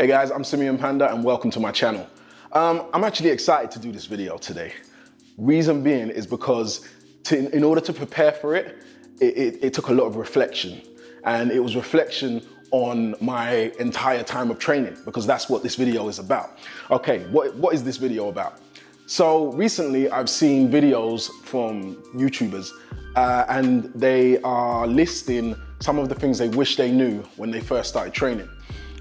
Hey guys, I'm Simeon Panda and welcome to my channel. I'm actually excited to do this video today. Reason being is because in order to prepare for it, it took a lot of reflection, and it was reflection on my entire time of training, because that's what this video is about. Okay, what is this video about? So recently I've seen videos from YouTubers and they are listing some of the things they wish they knew when they first started training,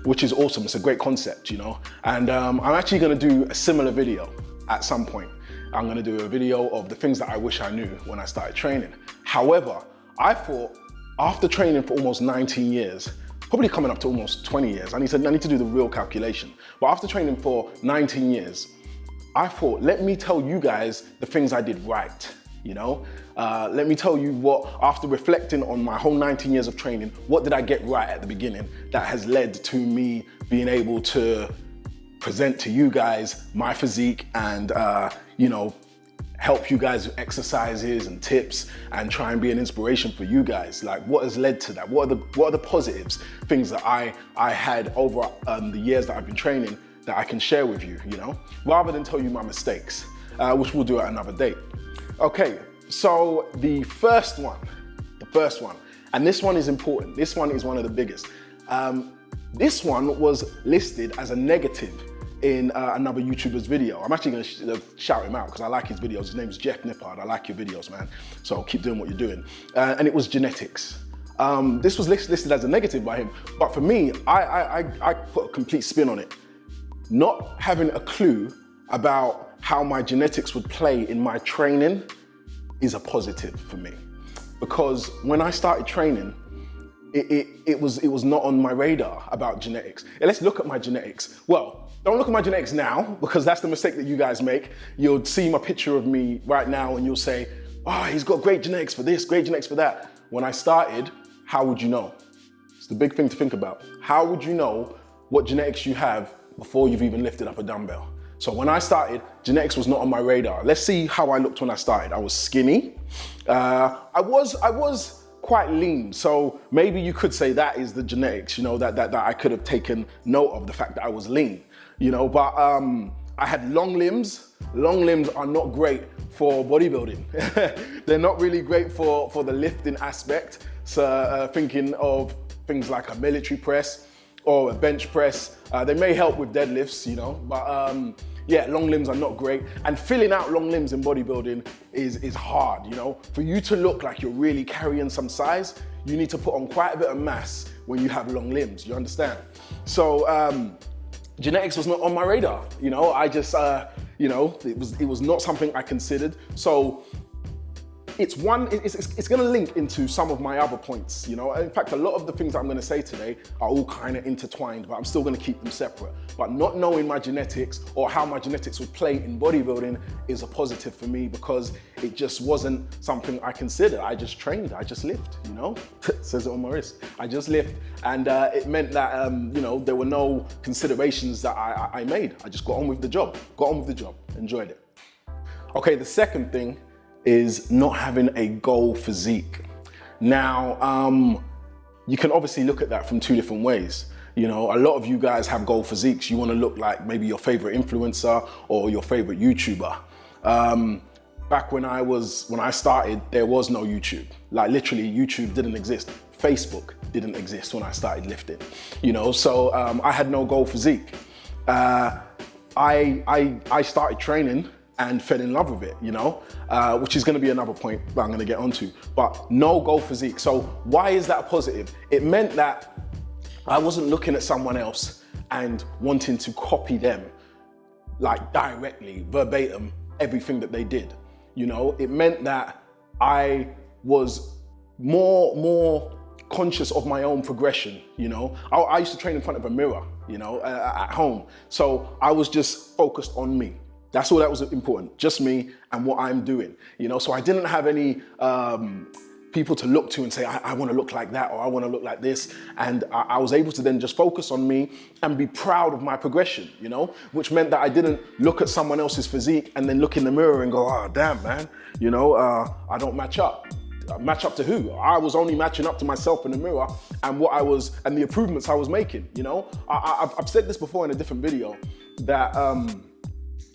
which is awesome. It's a great concept, you know? And I'm actually gonna do a similar video at some point. I'm gonna do a video of the things that I wish I knew when I started training. However, I thought after training for almost 19 years, probably coming up to almost 20 years, I need to do the real calculation. But after training for 19 years, I thought, let me tell you guys the things I did right, you know? Let me tell you what, after reflecting on my whole 19 years of training, what did I get right at the beginning that has led to me being able to present to you guys my physique and, you know, help you guys with exercises and tips and try and be an inspiration for you guys. Like, what has led to that? What are the positives, things that I had over the years that I've been training that I can share with you, you know, rather than tell you my mistakes, which we'll do at another date. Okay, so the first one, and this one is important. This one is one of the biggest. This one was listed as a negative in another YouTuber's video. I'm actually gonna shout him out because I like his videos. His name is Jeff Nippard. I like your videos, man. So keep doing what you're doing. And it was genetics. This was listed as a negative by him, but for me, I put a complete spin on it. Not having a clue about how my genetics would play in my training is a positive for me. Because when I started training, it was not on my radar about genetics. And let's look at my genetics. Well, don't look at my genetics now, because that's the mistake that you guys make. You'll see my picture of me right now and you'll say, oh, he's got great genetics for this, great genetics for that. When I started, how would you know? It's the big thing to think about. How would you know what genetics you have before you've even lifted up a dumbbell? So when I started, genetics was not on my radar. Let's see how I looked when I started. I was skinny. I was quite lean. So maybe you could say that is the genetics, you know, that I could have taken note of the fact that I was lean, you know, but I had long limbs. Long limbs are not great for bodybuilding. They're not really great for the lifting aspect. So thinking of things like a military press or a bench press, they may help with deadlifts, you know, but yeah, long limbs are not great. And filling out long limbs in bodybuilding is hard, you know. For you to look like you're really carrying some size, you need to put on quite a bit of mass when you have long limbs, you understand? So genetics was not on my radar, you know. I just, you know, it was not something I considered. So it's gonna link into some of my other points, you know. In fact, a lot of the things that I'm gonna say today are all kind of intertwined, but I'm still gonna keep them separate. But not knowing my genetics or how my genetics would play in bodybuilding is a positive for me, because it just wasn't something I considered. I just trained, I just lived, you know. It says it on my wrist. I just lived, and it meant that, you know, there were no considerations that I made. I just got on with the job, enjoyed it. Okay, the second thing is not having a goal physique. Now, you can obviously look at that from two different ways. You know, a lot of you guys have goal physiques. You want to look like maybe your favorite influencer or your favorite YouTuber. Back when I started, there was no YouTube. Like literally, YouTube didn't exist. Facebook didn't exist when I started lifting. You know, so I had no goal physique. I started training and fell in love with it, you know, which is gonna be another point that I'm gonna get onto, but no goal physique. So why is that a positive? It meant that I wasn't looking at someone else and wanting to copy them, like directly, verbatim, everything that they did. You know, it meant that I was more conscious of my own progression, you know. I used to train in front of a mirror, you know, at home. So I was just focused on me. That's all that was important, just me and what I'm doing, you know? So I didn't have any people to look to and say, I wanna look like that, or I wanna look like this. And I was able to then just focus on me and be proud of my progression, you know? Which meant that I didn't look at someone else's physique and then look in the mirror and go, oh, damn, man, you know, I don't match up. Match up to who? I was only matching up to myself in the mirror and and the improvements I was making, you know? I've said this before in a different video that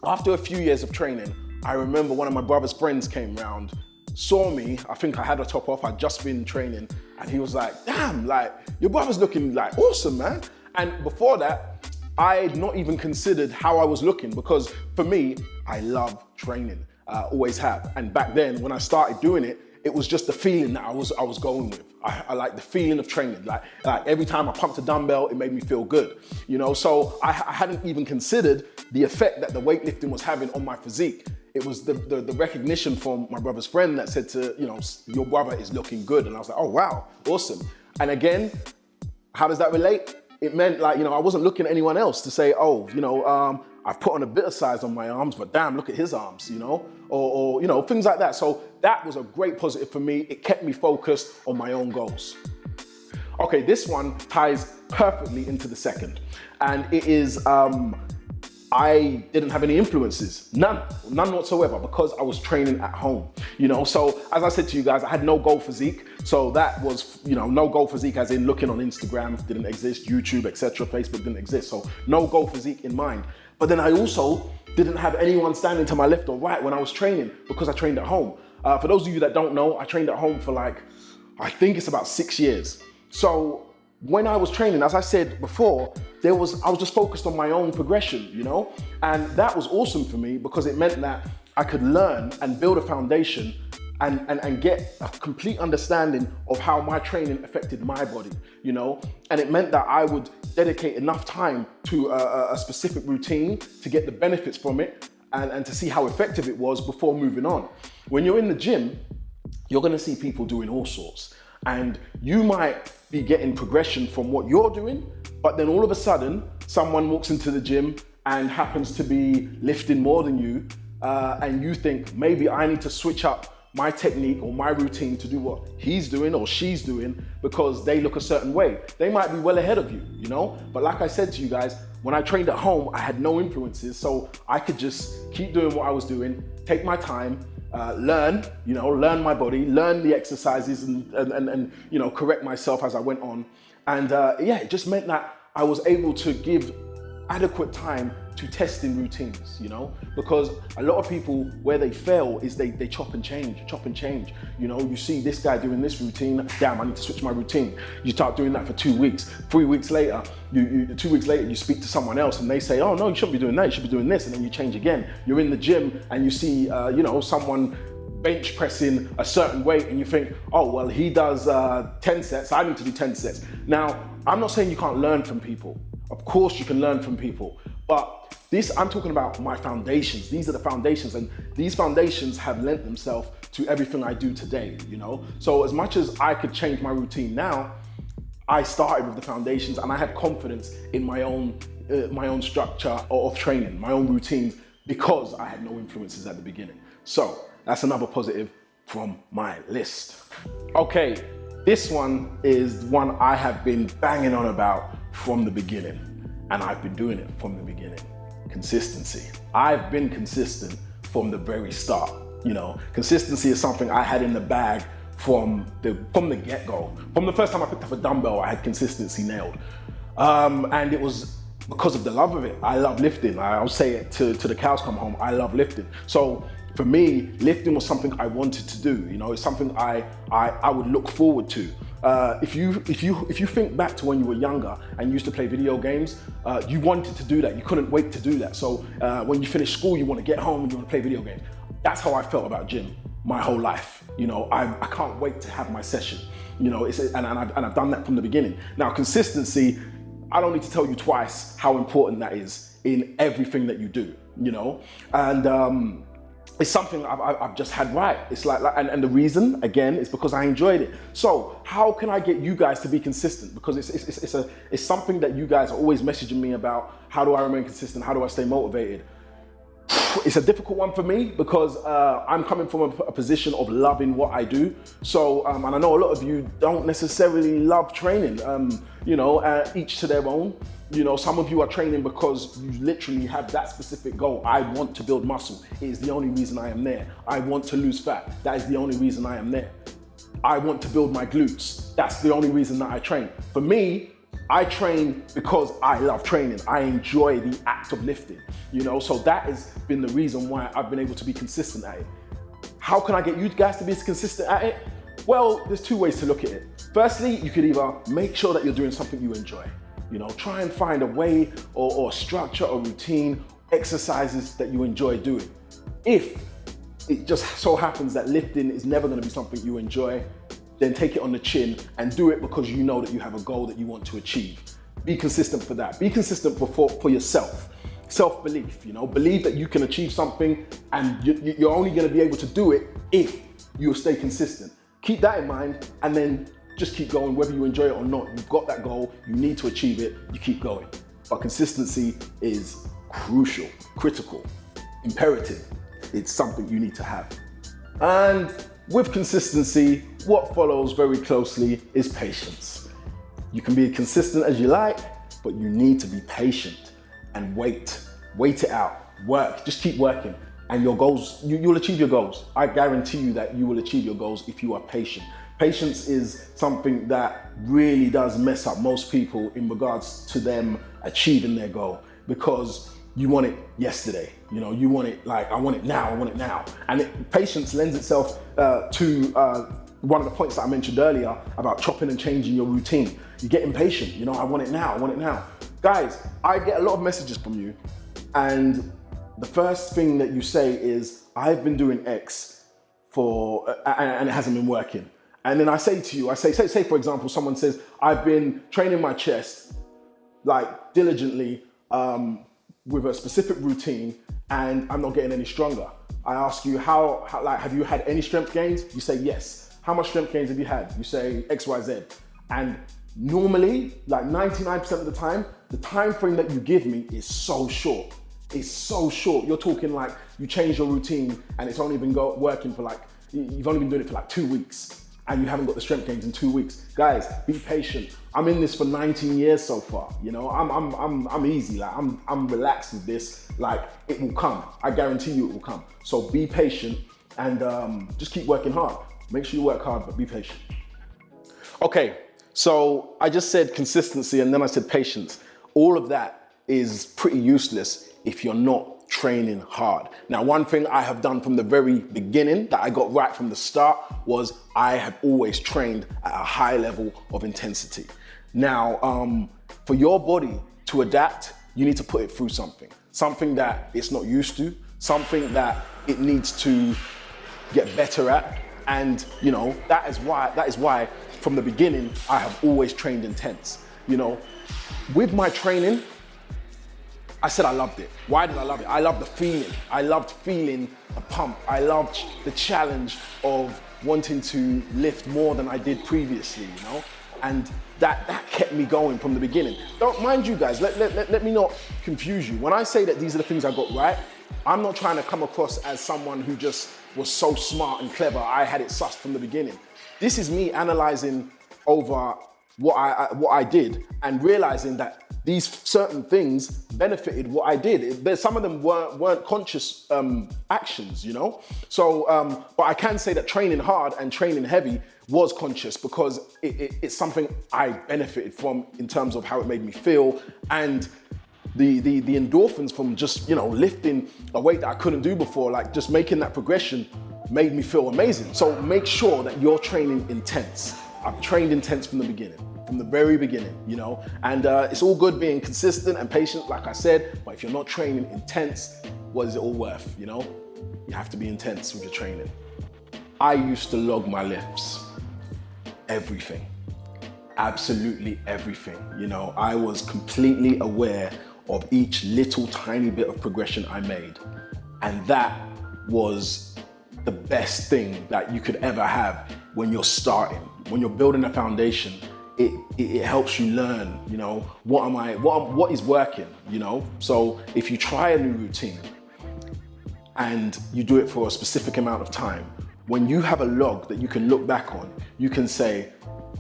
after a few years of training, I remember one of my brother's friends came round, saw me, I think I had a top off, I'd just been training, and he was like, damn, like, your brother's looking like awesome, man. And before that, I'd not even considered how I was looking, because for me, I love training, always have. And back then, when I started doing it, it was just the feeling that I was going with. I like the feeling of training. Like every time I pumped a dumbbell, it made me feel good, you know? So I hadn't even considered the effect that the weightlifting was having on my physique. It was the recognition from my brother's friend that said to, you know, your brother is looking good. And I was like, oh, wow, awesome. And again, how does that relate? It meant like, you know, I wasn't looking at anyone else to say, oh, you know, I've put on a bit of size on my arms, but damn, look at his arms, you know, or you know, things like that. So that was a great positive for me. It kept me focused on my own goals. Okay, this one ties perfectly into the second, and it is, I didn't have any influences, none whatsoever, because I was training at home, you know? So as I said to you guys, I had no goal physique. So that was, you know, no goal physique as in looking on Instagram didn't exist, YouTube, etc., Facebook didn't exist. So no goal physique in mind. But then I also didn't have anyone standing to my left or right when I was training, because I trained at home. For those of you that don't know, I trained at home for like, I think it's about 6 years. So when I was training, as I said before, I was just focused on my own progression, you know? And that was awesome for me, because it meant that I could learn and build a foundation and get a complete understanding of how my training affected my body, you know? And it meant that I would dedicate enough time to a specific routine to get the benefits from it and to see how effective it was before moving on. When you're in the gym, you're gonna see people doing all sorts. And you might be getting progression from what you're doing, but then all of a sudden, someone walks into the gym and happens to be lifting more than you, and you think, maybe I need to switch up my technique or my routine to do what he's doing or she's doing because they look a certain way. They might be well ahead of you, you know? But like I said to you guys, when I trained at home, I had no influences, so I could just keep doing what I was doing, take my time, learn my body, learn the exercises and you know, correct myself as I went on. And yeah, it just meant that I was able to give adequate time to testing routines, you know, because a lot of people, where they fail is they chop and change. You know, you see this guy doing this routine, damn, I need to switch my routine. You start doing that for 2 weeks. 3 weeks later, 2 weeks later, you speak to someone else and they say, oh no, you shouldn't be doing that, you should be doing this, and then you change again. You're in the gym and you see, you know, someone bench pressing a certain weight and you think, oh, well, he does 10 sets, I need to do 10 sets. Now, I'm not saying you can't learn from people. Of course you can learn from people, but I'm talking about my foundations. These are the foundations, and these foundations have lent themselves to everything I do today, you know? So as much as I could change my routine now, I started with the foundations and I had confidence in my own structure of training, my own routines, because I had no influences at the beginning. So that's another positive from my list. Okay, this one is one I have been banging on about from the beginning, and I've been doing it from the beginning. Consistency. I've been consistent from the very start. You know, consistency is something I had in the bag from the get-go. From the first time I picked up a dumbbell, I had consistency nailed. And it was because of the love of it. I love lifting. I'll say it to the cows come home. I love lifting. So for me, lifting was something I wanted to do. You know, it's something I would look forward to. If you think back to when you were younger and used to play video games, you wanted to do that. You couldn't wait to do that. So when you finish school, you want to get home and you want to play video games. That's how I felt about gym my whole life. You know, I can't wait to have my session. You know, and I've done that from the beginning. Now, consistency, I don't need to tell you twice how important that is in everything that you do. You know, and it's something I've just had right. It's like and the reason, again, is because I enjoyed it. So how can I get you guys to be consistent? Because it's something that you guys are always messaging me about. How do I remain consistent? How do I stay motivated? It's a difficult one for me because I'm coming from a position of loving what I do. So, and I know a lot of you don't necessarily love training, you know, each to their own. You know, some of you are training because you literally have that specific goal. I want to build muscle. It is the only reason I am there. I want to lose fat. That is the only reason I am there. I want to build my glutes. That's the only reason that I train. For me, I train because I love training. I enjoy the act of lifting, you know? So that has been the reason why I've been able to be consistent at it. How can I get you guys to be consistent at it? Well, there's two ways to look at it. Firstly, you could either make sure that you're doing something you enjoy. You know, try and find a way or structure or routine, exercises that you enjoy doing. If it just so happens that lifting is never going to be something you enjoy, then take it on the chin and do it because you know that you have a goal that you want to achieve. Be consistent for that. Be consistent for yourself. Self-belief, you know, believe that you can achieve something, and you're only going to be able to do it if you stay consistent. Keep that in mind, and then just keep going, whether you enjoy it or not. You've got that goal, you need to achieve it, you keep going. But consistency is crucial, critical, imperative. It's something you need to have. And with consistency, what follows very closely is patience. You can be consistent as you like, but you need to be patient and wait it out, work, just keep working. And your goals, you'll achieve your goals. I guarantee you that you will achieve your goals if you are patient. Patience is something that really does mess up most people in regards to them achieving their goal, because you want it yesterday. You know, you want it like, I want it now, I want it now. And patience lends itself to one of the points that I mentioned earlier about chopping and changing your routine. You get impatient, you know, I want it now, I want it now. Guys, I get a lot of messages from you, and the first thing that you say is, I've been doing X and it hasn't been working. And then I say to you, say for example, someone says, I've been training my chest like diligently with a specific routine and I'm not getting any stronger. I ask you, how like, have you had any strength gains? You say yes. How much strength gains have you had? You say X, Y, Z. And normally, like 99% of the time frame that you give me is so short. It's so short. You're talking like you change your routine and it's only been working for like, you've only been doing it for like 2 weeks and you haven't got the strength gains in 2 weeks. Guys, be patient. I'm in this for 19 years so far. You know, I'm easy. Like I'm relaxed with this. Like it will come. I guarantee you it will come. So be patient and just keep working hard. Make sure you work hard, but be patient. Okay, so I just said consistency and then I said patience. All of that is pretty useless if you're not training hard. Now, one thing I have done from the very beginning that I got right from the start was I have always trained at a high level of intensity. Now, for your body to adapt, you need to put it through something that it's not used to, something that it needs to get better at. And you know, that is why from the beginning, I have always trained intense. You know, with my training, I said I loved it. Why did I love it? I loved the feeling. I loved feeling a pump. I loved the challenge of wanting to lift more than I did previously, you know? And that kept me going from the beginning. Don't mind you guys, let me not confuse you. When I say that these are the things I got right, I'm not trying to come across as someone who just was so smart and clever, I had it sussed from the beginning. This is me analyzing over what I did and realizing that these certain things benefited what I did. Some of them weren't conscious actions, you know? So, but I can say that training hard and training heavy was conscious because it's something I benefited from in terms of how it made me feel, and the endorphins from just, you know, lifting a weight that I couldn't do before, like just making that progression made me feel amazing. So make sure that you're training intense. I've trained intense from the beginning, from the very beginning, you know, and it's all good being consistent and patient, like I said, but if you're not training intense, what is it all worth, you know? You have to be intense with your training. I used to log my lifts, everything, absolutely everything, you know. I was completely aware of each little tiny bit of progression I made, and that was the best thing that you could ever have when you're starting. When you're building a foundation, it helps you learn, you know, what is working, you know? So if you try a new routine and you do it for a specific amount of time, when you have a log that you can look back on, you can say,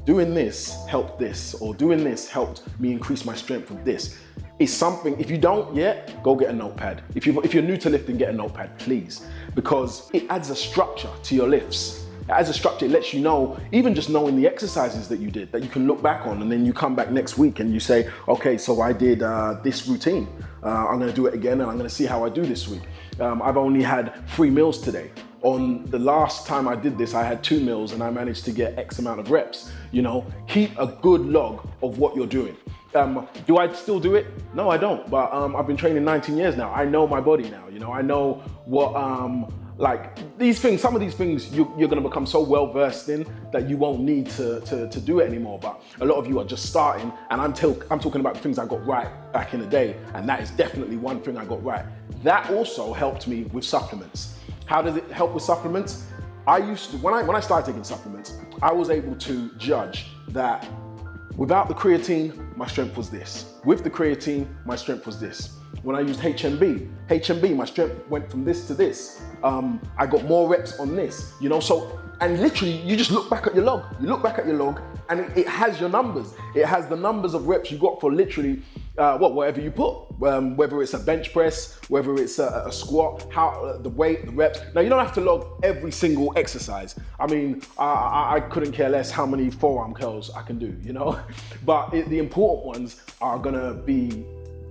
doing this helped this, or doing this helped me increase my strength with this. It's something, if you don't yet, go get a notepad. If you're new to lifting, get a notepad, please, because it adds a structure to your lifts. As a structure, it lets you know, even just knowing the exercises that you did, that you can look back on, and then you come back next week and you say, okay, so I did this routine. I'm gonna do it again, and I'm gonna see how I do this week. I've only had 3 meals today. On the last time I did this, I had 2 meals and I managed to get X amount of reps. You know, keep a good log of what you're doing. Do I still do it? No, I don't. But I've been training 19 years now. I know my body now. You know, I know what, like these things, some of these things you're gonna become so well versed in that you won't need to do it anymore. But a lot of you are just starting, and I'm talking about the things I got right back in the day, and that is definitely one thing I got right. That also helped me with supplements. How does it help with supplements? I used to, when I started taking supplements, I was able to judge that without the creatine, my strength was this. With the creatine, my strength was this. When I used HMB, my strength went from this to this. I got more reps on this, you know, so, and literally you just look back at your log. You look back at your log and it has your numbers. It has the numbers of reps you got for literally whatever you put, whether it's a bench press, whether it's a squat, how the weight, the reps. Now you don't have to log every single exercise. I mean, I couldn't care less how many forearm curls I can do, you know, but the important ones are gonna be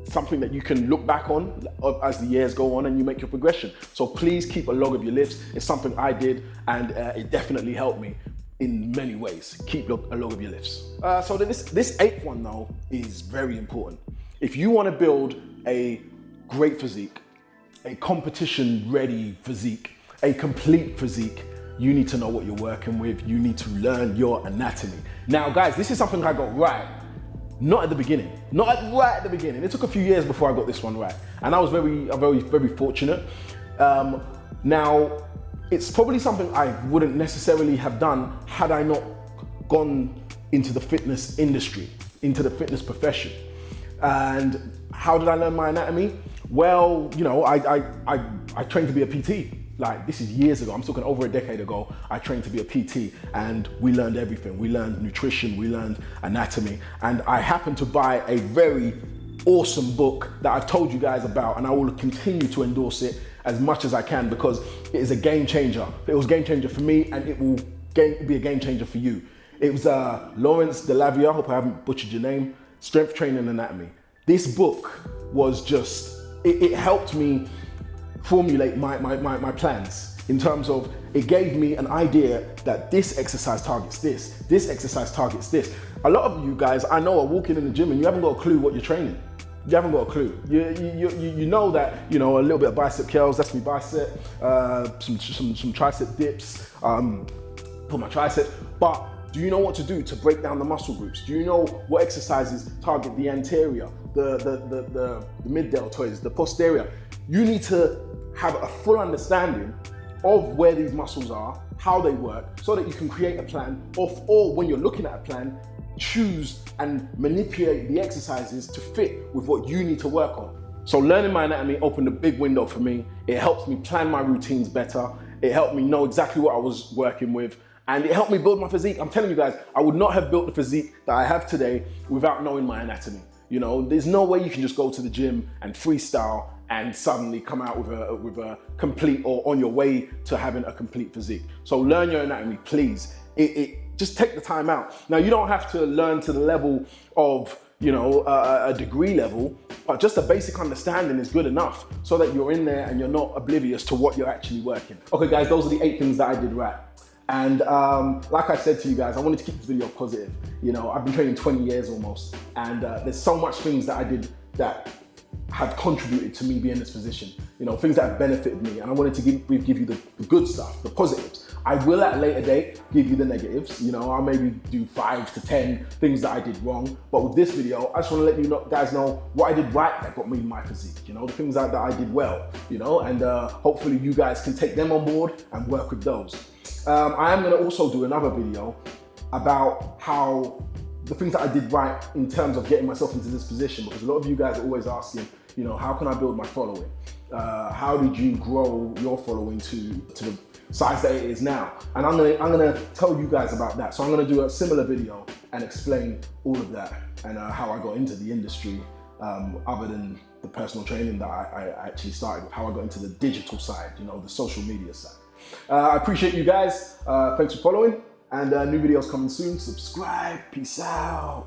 something that you can look back on as the years go on and you make your progression. So please keep a log of your lifts. It's something I did, and it definitely helped me in many ways. Keep a log of your lifts. So this 8th one though is very important. If you want to build a great physique, a competition ready physique, a complete physique, you need to know what you're working with. You need to learn your anatomy. Now guys, this is something I got right. Not at the beginning, right at the beginning. It took a few years before I got this one right. And I was very fortunate. Now, it's probably something I wouldn't necessarily have done had I not gone into the fitness industry, into the fitness profession. And how did I learn my anatomy? Well, you know, I trained to be a PT. Like, this is years ago. I'm talking over a decade ago. I trained to be a PT, and we learned everything. We learned nutrition, we learned anatomy, and I happened to buy a very awesome book that I've told you guys about, and I will continue to endorse it as much as I can because it is a game changer. It was a game changer for me, and it will be a game changer for you. It was Lawrence Delavia, I hope I haven't butchered your name, Strength Training Anatomy. This book was just, it helped me formulate my plans in terms of, it gave me an idea that this exercise targets this exercise targets this. A lot of you guys I know are walking in the gym and you haven't got a clue what you're training. You haven't got a clue. You know that, you know, a little bit of bicep curls, that's my bicep, some tricep dips, for my tricep, but do you know what to do to break down the muscle groups? Do you know what exercises target the anterior, the mid-deltoids, the posterior? You need to have a full understanding of where these muscles are, how they work, so that you can create a plan, or when you're looking at a plan, choose and manipulate the exercises to fit with what you need to work on. So learning my anatomy opened a big window for me. It helped me plan my routines better. It helped me know exactly what I was working with, and it helped me build my physique. I'm telling you guys, I would not have built the physique that I have today without knowing my anatomy. You know, there's no way you can just go to the gym and freestyle and suddenly come out with a complete, or on your way to having a complete physique. So learn your anatomy, please. Just take the time out. Now, you don't have to learn to the level of, you know, a degree level, but just a basic understanding is good enough so that you're in there and you're not oblivious to what you're actually working. Okay guys, those are the 8 things that I did right. And like I said to you guys, I wanted to keep this video positive. You know, I've been training 20 years almost, and there's so much things that I did that have contributed to me being in this position. You know, things that have benefited me, and I wanted to give you the good stuff, the positives. I will at a later date give you the negatives. You know, I'll maybe do 5 to 10 things that I did wrong. But with this video, I just want to let you guys know what I did right that got me my physique. You know, the things that I did well, you know, and hopefully you guys can take them on board and work with those. I am going to also do another video about how the things that I did right in terms of getting myself into this position, because a lot of you guys are always asking, you know, how can I build my following? How did you grow your following to the size that it is now? And I'm gonna tell you guys about that. So I'm gonna do a similar video and explain all of that and how I got into the industry, other than the personal training that I actually started with, how I got into the digital side, you know, the social media side. I appreciate you guys. Thanks for following, and new videos coming soon. Subscribe. Peace out.